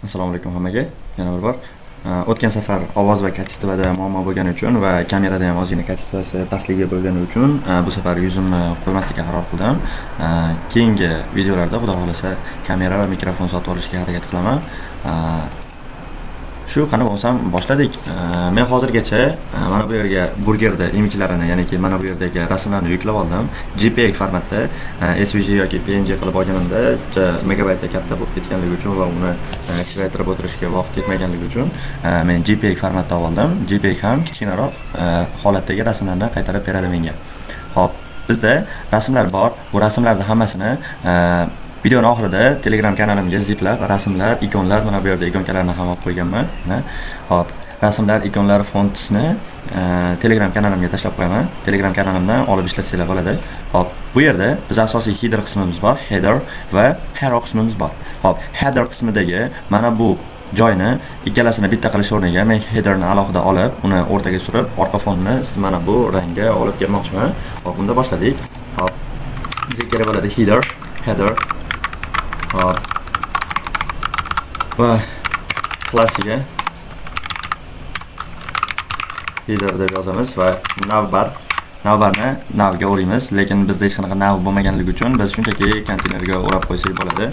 Assalomu alaykum hammaga. Yana bir bor. O'tgan safar ovoz va kachetivada muammo bo'lgani uchun va kamerada ham ozgina kachetivasi pastligi bo'lgani uchun bu safar yuzimni qo'ymaslikka qaror qildim. Keyingi videolarda xudo xolasa kamera va mikrofon sotib olishga harakat qilaman. Shu qani bo'lsam boshladik. Men hozirgacha mana bu yerga burgerda imijlarini, ya'niki mana bu yerdagi rasmlarni yuklab oldim. JPEG formatda, SVG yoki PNG qilib olganimda megabaytda katta bo'lib ketganligi uchun va uni kichraytirib o'tirishga vaqt ketmaganligi uchun men JPEG formatda oldim. JPEG ham kichkinaroq holatdagi rasmlarni qaytarib beradi menga. Xo'p, bizda rasmlar bor. Bu rasmlarning hammasini videoning oxirida Telegram kanalimga ziplab, rasmlar, ikonlar, mana bu yerda ikonkalarni ham olib qo'yganman. Hop, rasmlar, ikonlar, fontni Telegram kanalimga tashlab qo'yaman. Telegram kanalimdan olib ishlatsanglar bo'ladi. Hop, bu yerda biz asosiy header qismimiz bor, header va hero qismimiz bor. Hop, header qismidagi mana bu joyni ikkalasini bitta qilish o'rniga men headerni alohida olib, uni o'rtaga surib, orqa fonni mana bu rangga olib kelmoqchiman. Hop, unda boshladik. Hop, bizga kerak bo'ladi header hop va klassiga header deb yozamiz va navbarni navga o'raymiz, lekin bizda hech qanaqa nav bo'lmaganligi uchun biz shunchaki konteynerga o'rab qo'ysak bo'ladi.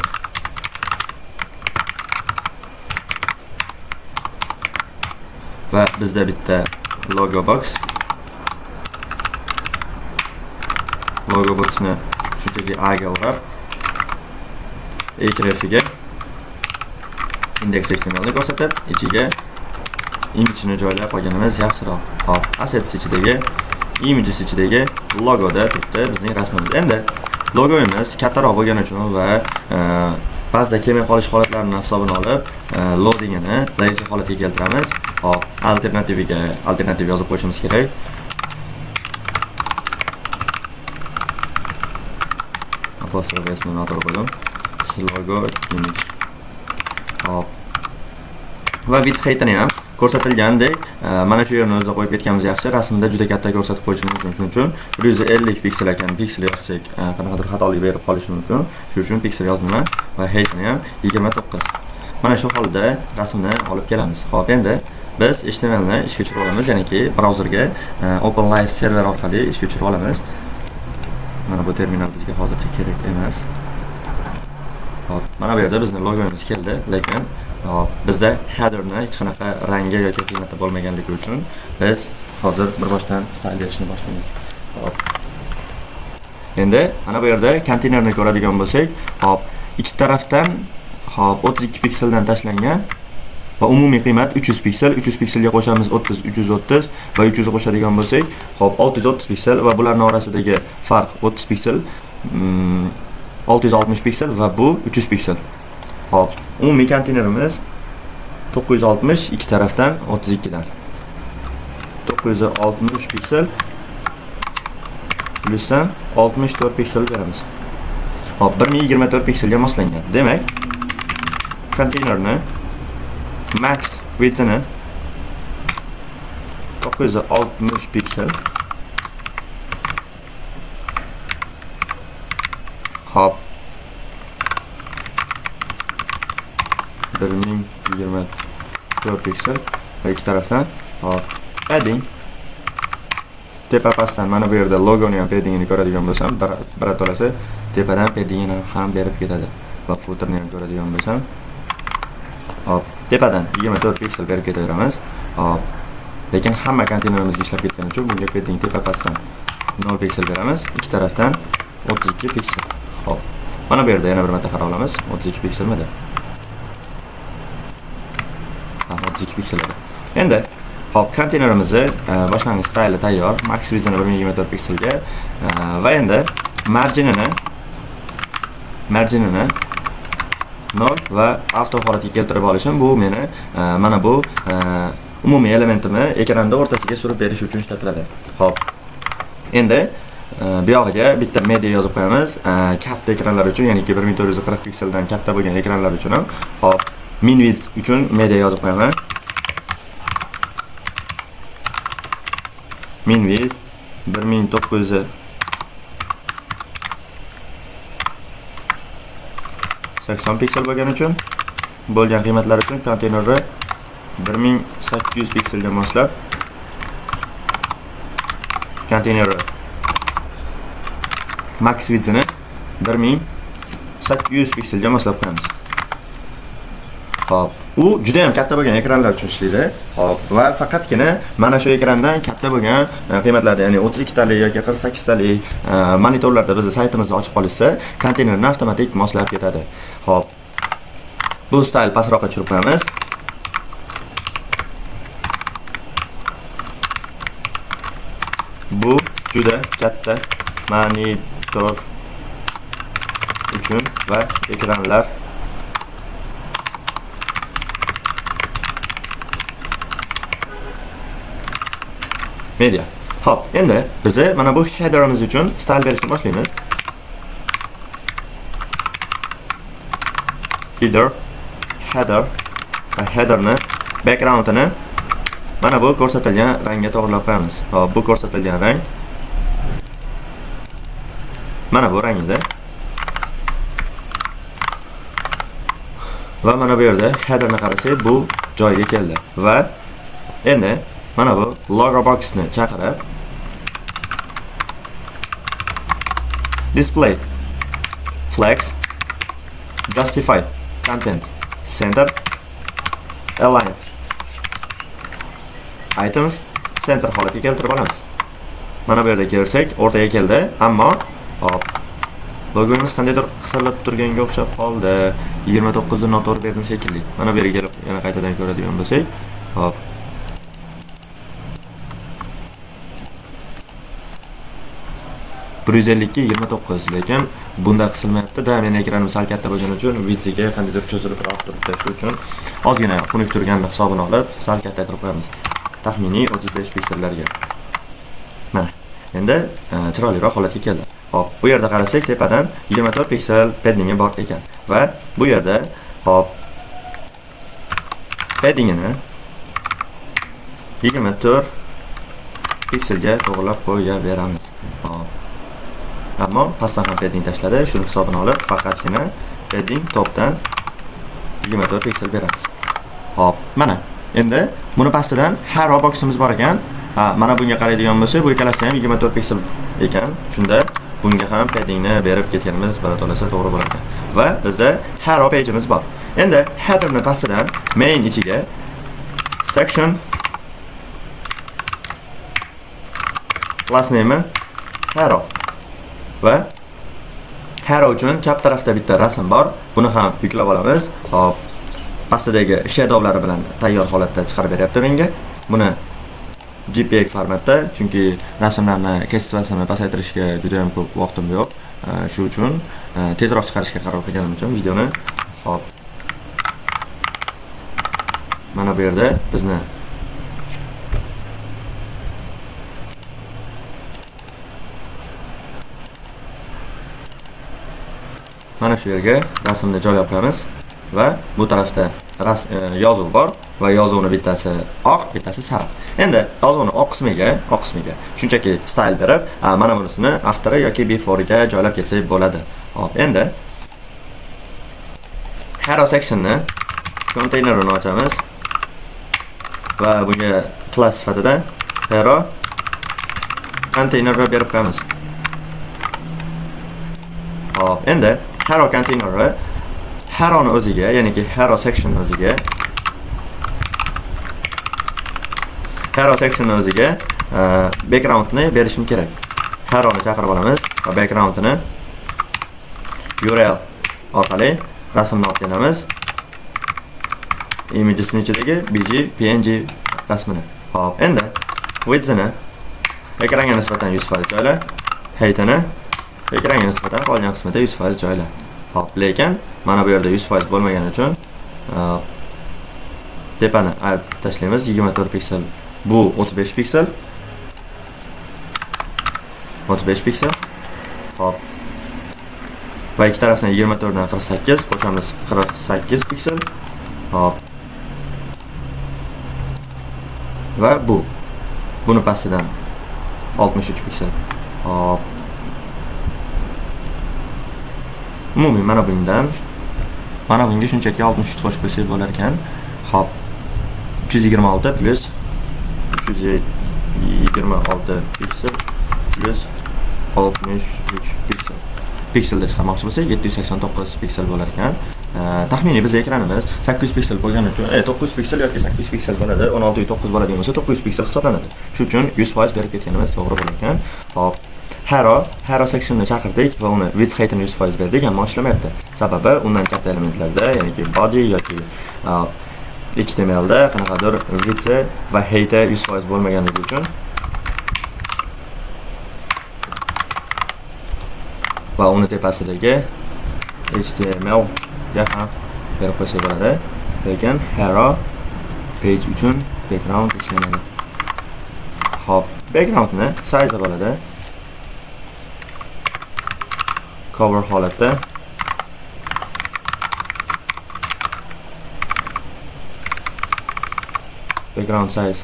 Va bizda bitta logo boxni shunchaki A ga o'rab href'iga index.htmlni ko'rsatib, ichiga imijni joylab qo'yganimiz yaxshiroq. Hop, assets ichidagi, images ichidagi logoda turibdi bizning rasmimiz. Endi logoimiz kattaroq bo'lgani uchun va ba'zida kelmay qolish holatlarini hisobini olib, loadingini lazy holatga keltiramiz. Hop, alternativ yozib qo'yishimiz kerak. Apostrophe s ni noto'g'ri qo'ydim. Logo image. Hop. Va width heightini ham ko'rsatilgandek, mana shu yerni o'zida qo'yib ketganimiz yaxshi. Rasmda juda katta ko'rsatib qo'yish mumkin. Shuning uchun 150 piksel ekan, piksel yozsak, qanaqadir xatolik berib qolishi mumkin. Shuning uchun piksel yozdim va heightini ham 29. Mana shu holda rasmni olib kelamiz. Hop, endi biz HTMLni ishga tushirib olamiz, ya'niki brauzerga OpenLive server orqali ishga tushirib olamiz. Mana bu terminal bizga hozircha kerak emas. Hop, mana bu yerda bizning logomiz keldi, lekin bizda headerni hech qanaqa rangi yoki qiymati bo'lmaganligi uchun biz hozir bir boshdan style berishni boshlaymiz. Hop. Endi mana bu yerda konteynerni ko'radigan bo'lsak, hop, ikki tarafdan hop 32 pikseldan tashlangan va umumiy qiymat 300 piksel. 300 pikselga qo'shamiz 30, 330 va 300 qo'shadigan bo'lsak, hop 630 piksel va bularning orasidagi farq 30 piksel. 660 piksel va bu 300 piksel. Hop, umumiy konteynerimiz 960 ikki tarafdan 32 dan. 960 piksel plusdan 64 piksel beramiz. Hop, 1024 pikselga moslangan. Demak, konteynerni max width'ini 960 piksel. Hop, 1024 piksel va ikki tarafdan hop padding tepa pastdan mana bu yerda logoni ham paddingini ko'radigan bo'lsam, biratolasi tepadan paddingini ham berib ketadi va footerni ham ko'radigan bo'lsam, hop tepadan 24 piksel berib ketaveramiz. Hop, lekin hamma konteynerimizga ishlab ketgani uchun bunga padding tepa pastdan 0 piksel beramiz, ikki tarafdan 32 piksel. Hop, mana bu yerda yana bir marta qarab olamiz. 32 pikselmidi? Ha, 32 piksel edi. Endi hop, konteynerimizni boshlang'ich style tayyor. Max width'ini 1024 pikselga va endi marginini 0 va auto holatga keltirib olishim bu meni mana bu umumiy elementimni ekranda o'rtasiga surib berish uchun ishlatiladi. Hop, endi bu yog'iga bitta media yozib qo'yamiz. Katta ekranlar uchun, ya'ni 1440 pikseldan katta bo'lgan ekranlar uchun ham hop, min width uchun media yozib qo'yaman. Min width 1980 piksel bo'lgani uchun bo'lgan qiymatlar uchun konteynerni 1800 pikselga moslab konteynerni max width'ini 1800 pikselga moslab qo'yamiz. Hop, u juda ham katta bo'lgan ekranlar uchun ishlaydi. Hop, va faqatgina mana shu ekrandan katta bo'lgan qiymatlarda, ya'ni 32 talik yoki 48 talik monitorlarda biz saytimizni ochib qolishsa, konteynerni avtomatik moslab ketadi. Hop. Bu style pastroqqa tushirib qo'yamiz. Bu juda katta monitor uchun va ekranlar media. Hop, endi biz mana bu headerimiz uchun style berishni boshlaymiz. Header va headerni backgroundini mana bu ko'rsatilgan rangga to'g'rilab qo'yamiz. Hop, bu ko'rsatilgan rang mana bu rangda. Va mana bu yerda headerni qarasak, bu joyiga keldi. Va endi mana bu logo boxni chaqirib display flex justify content center align items center holatiga keltirib olamiz. Mana bu yerda ko'rsak, o'rtaga keldi, ammo hop logomiz qandaydir qisilib turganga o'xshab qoldi. 29 ni noto'g'ri berdim shekilli. Mana bu yerga kelib yana qaytadan ko'radigan bo'lsak, hop 152-29, lekin bunda qisilmayapti. Da men ekranim sal katta bo'lgani uchun videoga qandaydir cho'zilibroq turibdi. Shu uchun ozgina xunuk turganini hisobini olib, sal kattaytirib qo'yamiz. Taxminiy 35 piksellarga. Mana, endi chiroyliroq holatga keldi. Hop, bu yerda qarasak, tepadan 24 piksel paddingi bor ekan va bu yerda hop paddingini 24 pikselga to'g'rilab qo'yaveramiz. Hop. Ammo pastdan ham padding tashladi. Shuni hisobini olib, faqatgina padding topdan 24 piksel beramiz. Hop, mana. Endi buni pastidan haro boximiz bor ekan. Mana bunga qaraydigan bo'lsa, bu ikkalasi ham 24 piksel ekan. Shunda bunga ham paddingni berib ketganimiz baratolasa to'g'ri bo'lar ekan. Va bizda haro page'imiz bor. Endi headerni pastidan main ichiga section class name haro va haro uchun chap tarafda bitta rasm bor. Buni ham yuklab olamiz. Hop, pastdagi shadowlari bilan tayyor holatda chiqarib beryapti menga. Buni JPEG formatda, chunki rasmlarni kesivasini pasaytirishga juda ham ko'p vaqtim yo'q. Shu uchun tezroq chiqarishga qaror qilganim uchun videoni hop mana bu yerda bizni mana shu yerga rasmni joylab qo'yamiz va bu tarafda yozuv bor va yozuvni bittasi oq, bittasi sariq. Endi yozuvni oq qismiga shunchaki style berib, mana bunisini after yoki before ga joylab ketsak bo'ladi. Hop, endi haro sectionni konteynerini ochamiz va bunga class sifatida haro konteynerni berib qo'yamiz. Hop, endi haro konteynerni haroni o'ziga, ya'niki haro section o'ziga backgroundni berishim kerak. Haroni chaqirib olamiz va backgroundni URL orqali rasmni olib kelamiz. Imagesning ichidagi bg png rasmini. Hop, endi width'ini ekranga nisbatan 100% joyla, height'ini ekranga nisbatan qolgan qismida 100% joyla. Hop, lekin mana bu yerda 100% bo'lmagani uchun tepani tashlaymiz. 24 piksel, bu 35 piksel. 35 piksel. Hop. Va ikki tarafdan 24 dan 48 qo'shamiz, 48 piksel. Hop. Va buni pastidan 63 piksel. Hop. Umumiy mana bundan Mana bunga shunchaki 63 qo'shib qo'ysak bo'lar ekan. Hop. 326 plus 326 piksel plus 63 piksel. Pikselda chiqarmoqchi bo'lsak 789 piksel bo'lar ekan. Taxminiy biz ekranimiz 800 piksel bo'lgani uchun 900 piksel yoki 800 piksel bo'ladi. 16:9 bo'ladigan bo'lsa 900 piksel hisoblanadi. Shuning uchun 100% berib ketganimiz to'g'ri bo'lar ekan. Hop. Hero sectionni chaqirdik va uni width heightini 100% berdik, ammo ishlamayapti. Sababi undan katta elementlarda, ya'ni body yoki HTML da qanaqadir width va height 100% bo'lmaganligi uchun va uni tepasidagi HTML ga ham berib qo'ysa bo'ladi. Lekin hero page uchun background ishlamaydi. Hop, backgroundni size bo'ladi. Cover holatda background size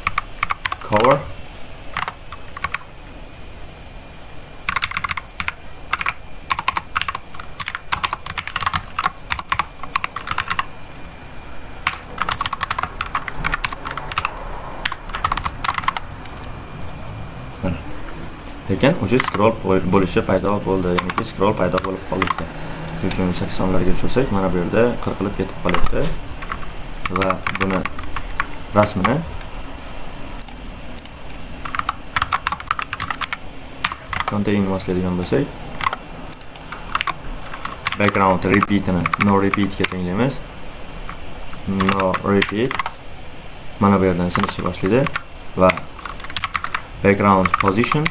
cover lekin o'sha scroll bo'lishi paydo bo'ldi, ya'ni scroll paydo bo'lib qoldi. Shuning uchun 80larga tushirsak, mana bu yerda qirqilib ketib qolyapti. Va buni rasmini contain moslaydigan bo'lsak, background repeatini no repeat ga tenglaymiz. No repeat mana bu yerdan sinishni boshlaydi va background position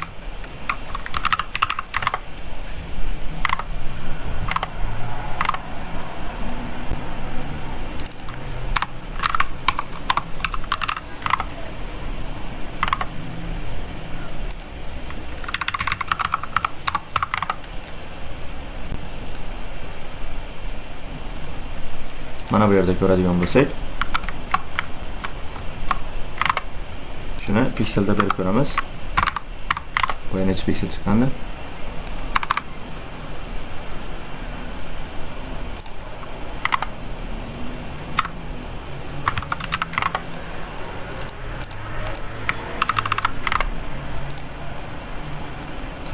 mana bu yerda ko'radigan bo'lsak, shuni pikselda berib ko'ramiz. Bu necha piksel chiqqandi?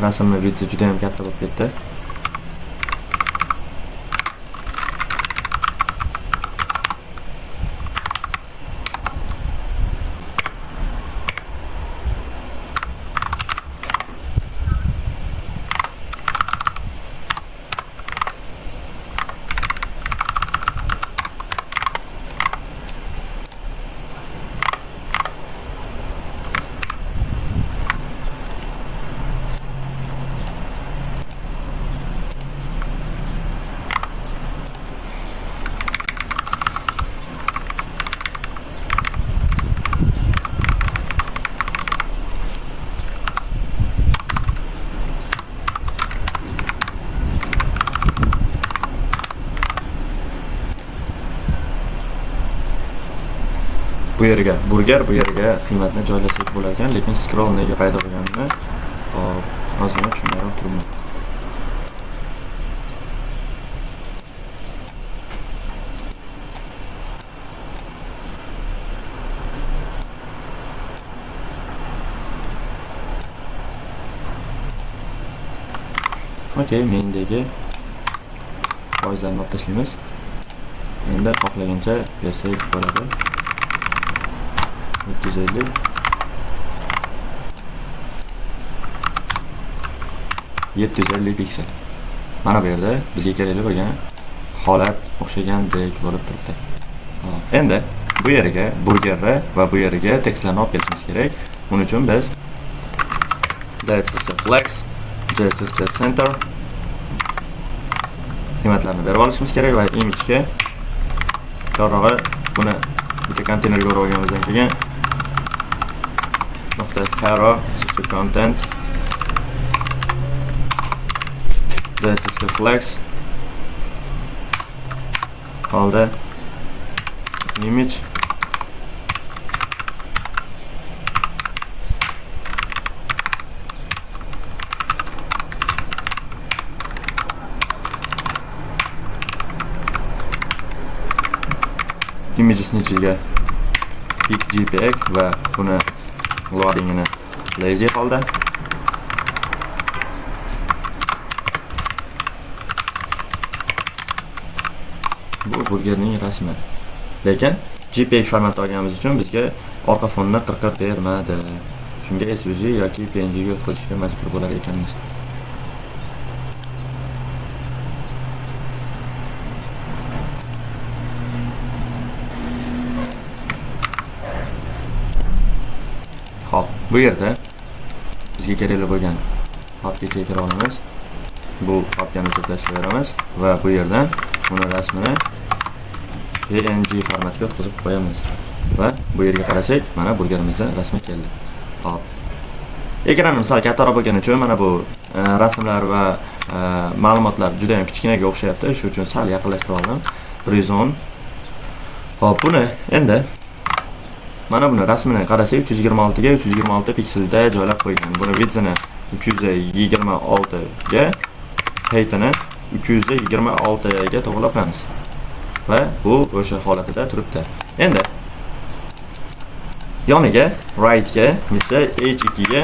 Rasmning width juda ham katta bo'lib ketdi. Bu yerga burger, bu yerga qiymatni joylasak bo'lar ekan, lekin scroll nega paydo bo'lganini ozgina tushunmayroq turibman. Okey, mendagi foizlarni olib tashlaymiz. Endi xohlagancha bersak bo'ladi. 350 750 piksel. Mana bu yerda bizga kerakli bo'lgan holat o'xshagandek bo'lib turibdi. Endi bu yerga burgerni va bu yerga tekstlarni olib kelishimiz kerak. Buning uchun biz flex center qiymatlarni berib olishimiz kerak va imagega to'g'ri buni bitta konteynerga o'rab olganimizdan keyin hero content flex all the image imagesni ichiga JPEG va buni loadingini lazy holda. Bu burgerning rasmi. Lekin JPEG formatda olganimiz uchun bizga orqa fonni qirqib bermadi. Shunga SVG yoki PNG ga o'tkazishga majbur bo'lar ekanmiz. Hop, bu yerda bizga kerakli bo'lgan papkaga kira olamiz. Bu papkani to'plashtiramiz va bu yerdan uni rasmini PNG formatga o'tkazib qo'yamiz. Va bu yerga qarasak, mana burgerimizning rasmi keldi. Hop. Ekranimiz sal kattaroq bo'lgani uchun mana bu rasmlar va ma'lumotlar juda ham kichkinaga o'xshayapti. Shuning uchun sal yaqinlashtirib oldim. Horizon. Hop, buni endi mana buni rasmini qarasak 326 ga 326 pikselda joylab qo'ygan. Buni widzini 326 ga, heightini 326 ga to'g'rilab qo'yamiz. Va bu o'sha holatida turibdi. Endi yoniga right ga bitta H2 ga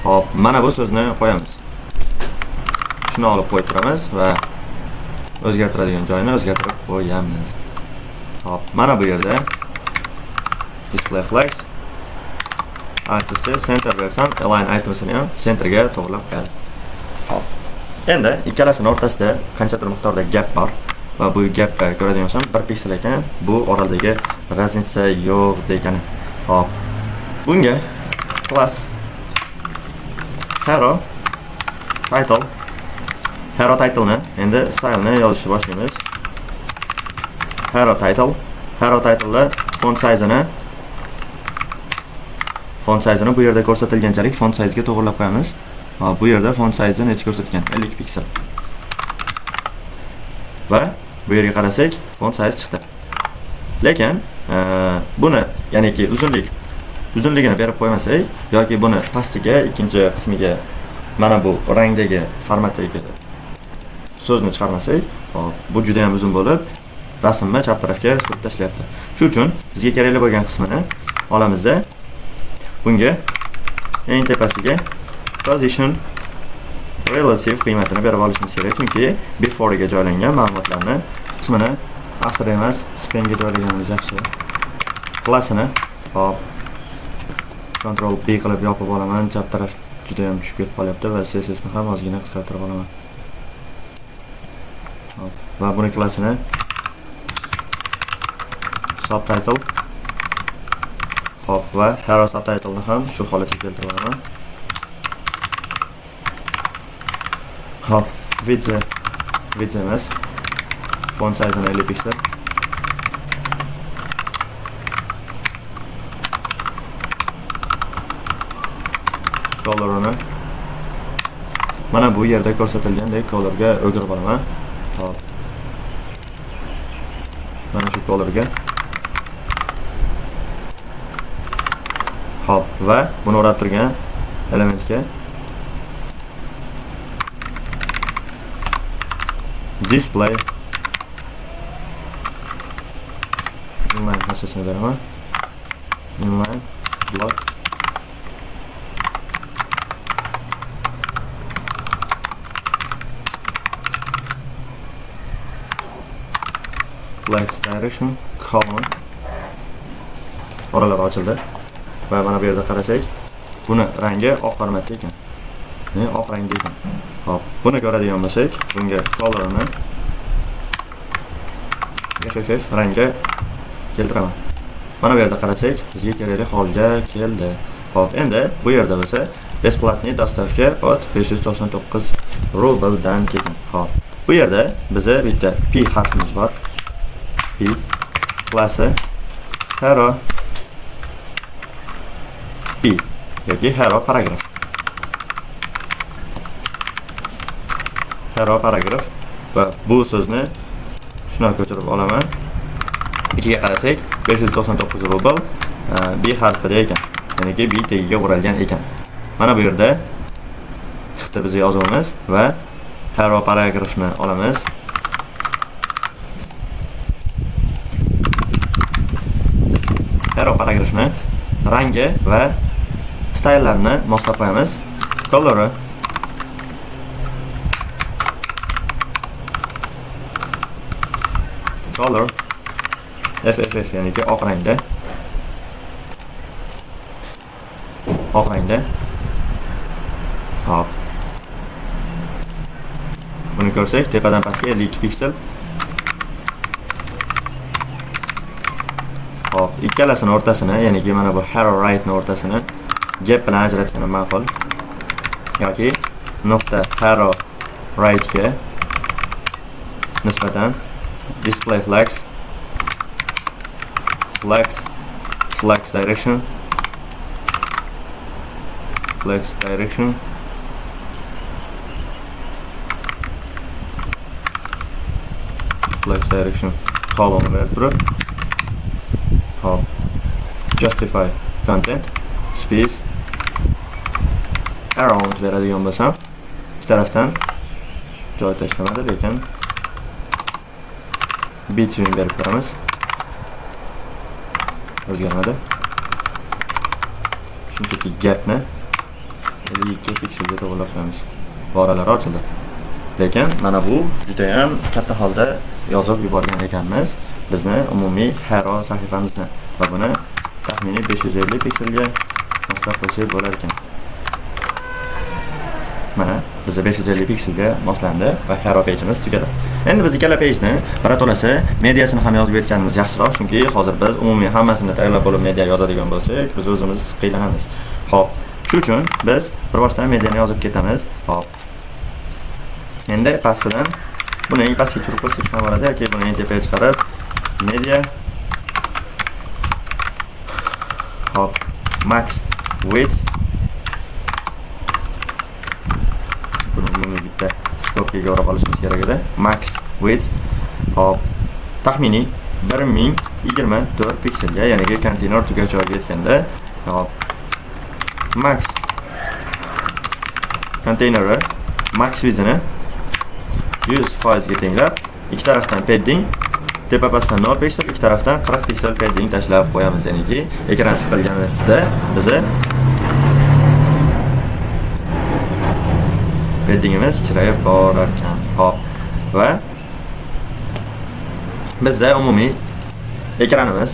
hop, mana bu so'zni qo'yamiz. Shuni olib qo'ytiramiz va o'zgartiradigan joyini o'zgartirib qo'yamiz. Hop, mana bu yerda display flags artistga center bersam, align itemsini ham centerga to'g'rilab qo'yadi. Hop. Endi ikkalasining o'rtasida qanchadir miqdorda gap bor va bu gapga ko'radigan bo'lsam 1 piksel ekan. Bu oradagi raznica yo'q degani. Hop. Bunga class hero title ni endi style ni yozishni boshlaymiz. Hero title da font size ni bu yerda ko'rsatilganchalik font size ga to'g'rilab qo'yamiz. Hop, bu yerda font size ni necha ko'rsatgan? 50 piksel. Va bu yerga qarasak, font size chiqdi. Lekin buni, ya'niki uzunligini berib qo'ymasak yoki buni pastiga, ikkinchi qismiga mana bu rangdagi formatdagi so'zni chiqarmasak, hop, bu juda ham uzun bo'lib, rasmni chap tarafga surib tashlayapti. Shuning uchun bizga kerakli bo'lgan qismini olamizda bunga eng tepasiga position relative qiymatini berib olishimiz kerak, chunki before ga joylangan ma'lumotlarni qismini after emas, span ga joylaganimiz yaxshi. Klassini hop Ctrl B qilib yopib olaman. Chap taraf juda ham tushib ketib qolyapti va CSS ni ham ozgina qisqartirib olaman. Hop, va buni klassini subtitle hop va hero subtitle ni ham shu holatga keltirib olaman. Hop, width emas, font size ni 50 piksel. Color'ini mana bu yerda ko'rsatilgandek colorga o'girib olaman. Hop. Mana shu colorga. Hop, va buni o'rab turgan elementga display inline narsasini beraman. Inline block flex direction column oralar ochildi va mana bu yerda qarasak, buni rangi oq formatda ekan. Oq rangda ekan. Hop, buni ko'radigan bo'lsak, bunga color'ini FFF rangga keltiraman. Mana bu yerda qarasak, bizga kerakli holga keldi. Hop, endi bu yerda bo'lsa, besplatniy dostavka от 599 rubldan ketin. Hop, bu yerda bizga bitta P harfimiz bor. P klassi hero P yoki hero paragraf. Hero paragraf va bu so'zni shuna ko'chirib olaman. Ichiga qarasak 599 rubl B harfida ekan. Ya'niki B tagiga o'ralgan ekan. Mana bu yerda chiqdi bizning yozuvimiz va hero paragrafni olamiz. Hero paragrafni rangi va style'larni moslab qo'yamiz. Color FFF ya'ni ki oq rangda. Oq rangda. Hop. Buni ko'rsak, tepadan pastga 52 piksel. Hop, ikkalasini o'rtasini, ya'ni ki mana bu Hero Write ni o'rtasini gap bilan ajratganim ma'qul. Yoki nuqta Hero Write ga nisbatan display flags direction column berib turib, hop, justify content space around beradigan bo'lsam, ikki tarafdan joy tashlamadi, lekin between berib ko'ramiz. O'zgarmadi. Shunchaki gapni 52 pikselga to'g'rilab qo'yamiz. Boralar ochildi. Lekin mana bu juda ham katta holda yozib yuborgan ekanmiz bizni umumiy Hero sahifamizni va buni taxminiy 550 pikselga moslab qo'ysak bo'lar ekan. Mana bizda 550 pikselga moslandi va Hero page'imiz tugadi. Endi biz ikkala page'ni birato'lasi mediasini ham yozib berganimiz yaxshiroq, chunki hozir biz umumiy hammasini tayyorlab bo'lib media yozadigan bo'lsak, biz o'zimiz qiynalamiz. Xo'p, shuning uchun biz bir boshdan mediani yozib ketamiz. Xo'p. Endi pastidan buni eng pastga tushirib qo'ysak ham bo'ladi yoki buni eng tepaga chiqarib media hop max width buni bitta skopga o'rab olishimiz kerak edi. Max width hop taxminiy 1024 pikselga, ya'ni konteyner tugash joyiga yetganda hop max konteyner max width'ini 100% ga tenglab, ikki tarafdan padding, tepa pastdan 0 piksel, ikki tarafdan 40 piksel padding tashlab qo'yamiz. Ya'niki ekran siqilganida bizni paddingimiz kichrayib borar ekan. Hop. Va bizda umumiy ekranimiz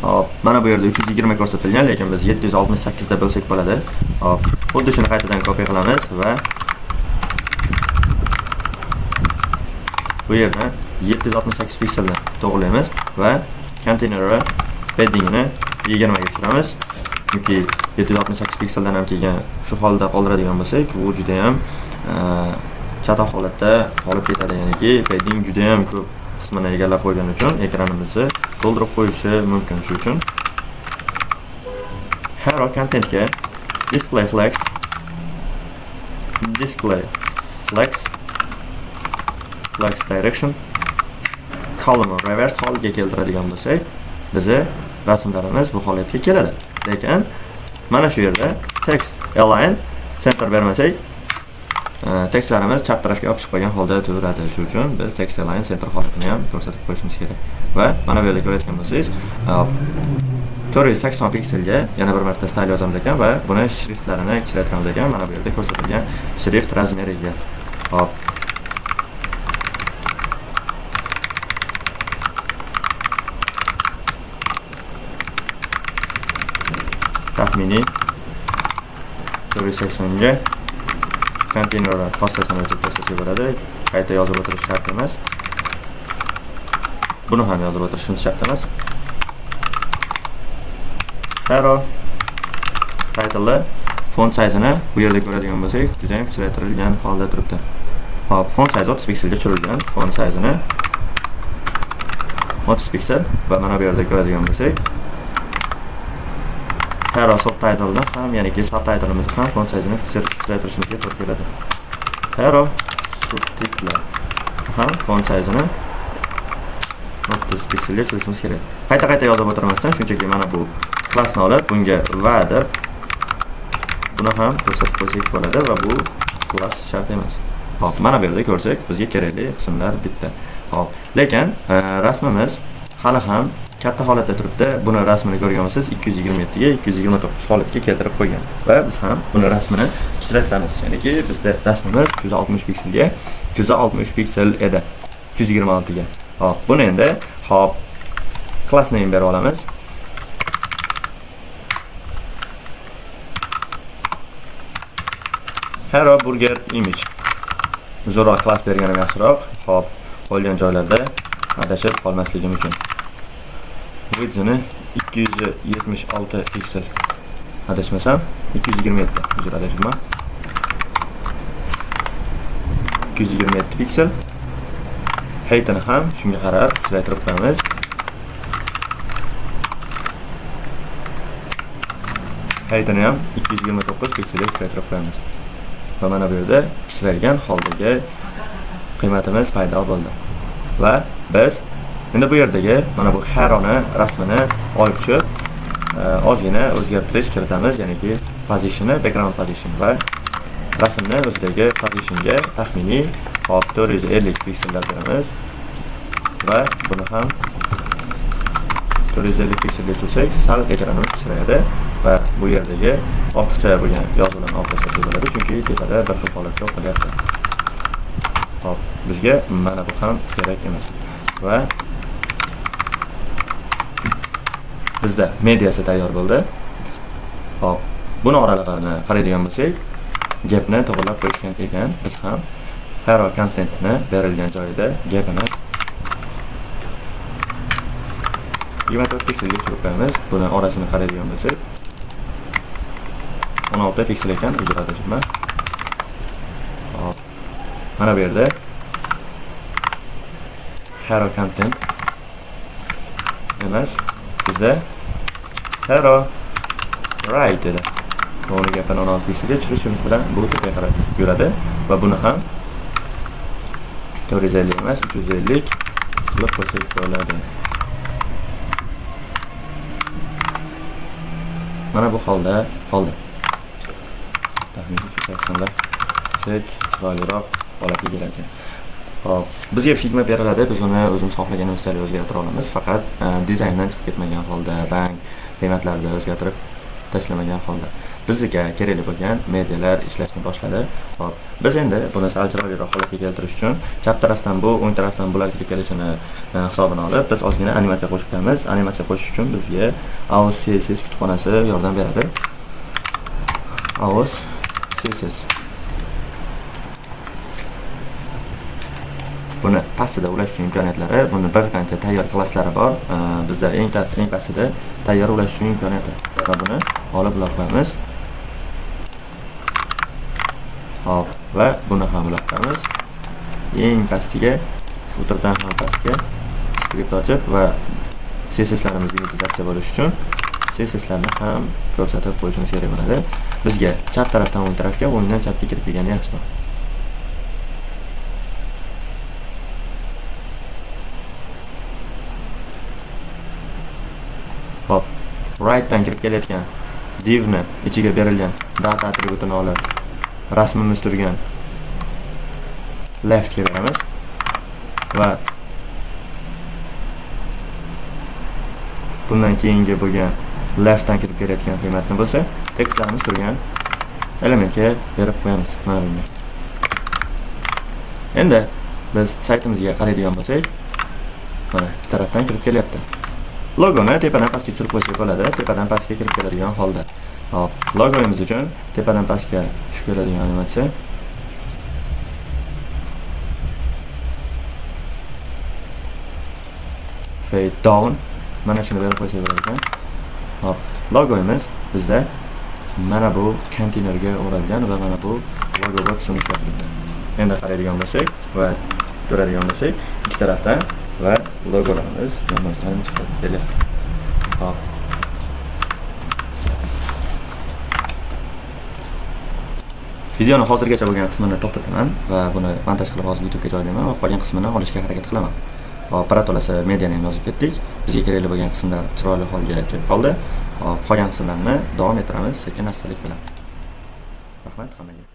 hop mana bu yerda 320 ko'rsatilgan, lekin biz 768 da bo'lsak bo'ladi. Hop. Xuddi shuni qaytadan copy qilamiz va bu yerda 768 pikselni to'g'rilaymiz va konteyner paddingini 20 ga tushiramiz. Chunki 768 pikseldan ham kelgan shu holda qoldiradigan bo'lsak, bu juda ham chatoq holatda qolib ketadi. Ya'niki padding juda ham ko'p qismini egallab qo'ygani uchun ekranimizni to'ldirib qo'yishi mumkin. Shuning uchun Hero contentga display flags direction column reverse holga keltiradigan bo'lsak, bizi rasmlarimiz bu holatga keladi. Lekin mana shu yerda text align center bermasak, tekstlarimiz chap tarafga yopishib qolgan holda turadi. Shuning uchun biz text align center holatini ham ko'rsatib qo'yishimiz kerak. Va mana bu yerda ko'rayotgan bo'lsangiz, 480 pikselga yana bir marta style yozamiz ekan va buni shriftlarini kichraytiramiz ekan. Mana bu yerda ko'rsatilgan shrift razmeriga. Hop. Taxminiy 480 ga konteynerlar xossasini o'chirib tashlasak bo'ladi. Qayta yozib o'tirish shart emas. Buni ham yozib o'tirishimiz shart emas. Hero title font size-ni bu yerda ko'radigan bo'lsak, juda ham kichraytirilgan holda turibdi. Hop, font size 30 pikselga tushirilgan. Font size-ni 30 piksel va mana bu yerda ko'radigan bo'lsak, Hero subtitle'da ham, ya'ni ki subtitle'imizni ham font size-ni kichraytirishimizga to'g'ri keladi. Hero subtitle ham font size-ni 30 pikselga tushirishimiz kerak. Qayta yozib o'tirmasdan, shunchaki mana bu klassni olib, bunga va deb buni ham ko'rsatib qo'ysak bo'ladi va bu klass shart emas. Hop, mana bu yerda ko'rsak, bizga kerakli qismlar bitta. Hop, lekin rasmimiz hali ham katta holatda turibdi. Buni rasmini ko'rgan bo'lsangiz 227 ga 229 holatga keltirib qo'ygan. Va biz ham buni rasmini kichraytiramiz. Ya'niki bizda rasmimiz 360 pikselga 360 piksel edi. 226 ga. Hop, buni endi class name berib olamiz. Hello burger image. Zo'roq class berganim yaxshiroq. Hop, qolgan joylarda adashib qolmasligim uchun. Width'ini 276 piksel. Adashmasam 227. Uzr adashibman. 227 piksel. Height'ini ham shunga qarab kichraytirib qo'yamiz. Height'ini ham 229 pikselga kichraytirib qo'yamiz. Va mana bu yerda kichraygan holdagi qiymatimiz paydo bo'ldi. Va biz endi bu yerdagi mana bu Heroni rasmini olib tushib, ozgina o'zgartirish kiritamiz, ya'niki positionni, background position va rasmni o'zidagi positionga taxminiy 450 piksellar beramiz. Va buni ham 450 pikselga tushirsak, sal ekranimiz kichrayadi va bu yerdagi ortiqcha bo'lgan yozuvlarni olib tashlasak bo'ladi, chunki tepada bir xil holatda o'qilyapti. Hop, bizga mana bu ham kerak emas. Va bizda mediasi tayyor bo'ldi. Hop, buni oralig'ini qaraydigan bo'lsak, gapni to'g'rilab qo'yishgan ekan. Biz ham hero contentni berilgan joyida gapini 24 pikselga tushirib qo'yamiz. Buni orasini qaraydigan bo'lsak, 16 piksel ekan, uzr adashibman. Hop, mana bu yerda hero content emas, bizda hero right edi. Buni gapini 16 pikselga tushirishimiz bilan bu tepaga qarab yuradi va buni ham 450 emas, 350 qilib qo'ysak bo'ladi. Mana bu holda qoldi. Taxminan 380 sek chiroyliroq holatga keladi. Hop, bizga Figma beriladi, biz uni o'zimiz xohlaganimizcha o'zgartira olamiz, faqat dizayndan chiqib ketmagan holda, rang, qiymatlarni o'zgartirib tashlamagan holda. Bizga kerakli bo'lgan medialar ishlashni boshladi. Hop, biz endi buni sal chiroyliroq holatga keltirish uchun chap tarafdan bu, o'ng tarafdan bular kirib kelishini hisobini olib, biz ozgina animatsiya qo'shib qo'yamiz. Animatsiya qo'shish uchun bizga AOS CSS kutubxonasi yordam beradi. AOS CSS. Buni pastida ulash uchun imkoniyatlari, buni bir qancha tayyor klasslari bor. Bizda eng pastida tayyor ulash uchun imkoniyati. Va buni olib qo'yamiz. Hop, va buni ham qo'yamiz. Eng pastiga, footerdan ham pastga skript ochib va CSS-larimizni utilizatsiya bo'lish uchun CSS-larni ham ko'rsatib qo'yishimiz kerak bo'ladi. Bizga chap tarafdan o'ng tarafga, o'ngdan chapga kirib kelgani yaxshiroq. Hop, right dan kirib kelayotgan divni ichiga berilgan data atributini olib, rasmimiz turgan left ga beramiz va bundan keyingi bo'lgan left dan kirib kelayotgan qiymatni bo'lsa, tekstlarimiz turgan elementga berib qo'yamiz. Mana bunday. Endi biz saytimizga qaraydigan bo'lsak, mana ikki tarafdan kirib kelyapti. Logoni tepadan pastga tushirib qo'ysak bo'ladi, tepadan pastga kirib keladigan holda. Hop, logomiz uchun tepadan pastga tushib keladigan animatsiya. Fade down. Mana shuni berib qo'ysak bo'ladi ekan. Hop, logomiz bizda mana bu konteynerga o'ralgan va mana bu logo bo'lib sunishlar turibdi. Endi qaraydigan bo'lsak va ko'radigan bo'lsak, ikki tarafdan va logolarimiz yondan chiqib kelyapti. Hop. Videoni hozirgacha bo'lgan qismini to'xtataman va buni montaj qilib hozir YouTube'ga joylayman va qolgan qismini olishga harakat qilaman. Hop, paratolasi mediani ham yozib ketdik. Bizga kerakli bo'lgan qismlar chiroyli holga kelib qoldi. Hop, qolgan qismlarni davom ettiramiz sekin-astalik bilan. Rahmat hammaga.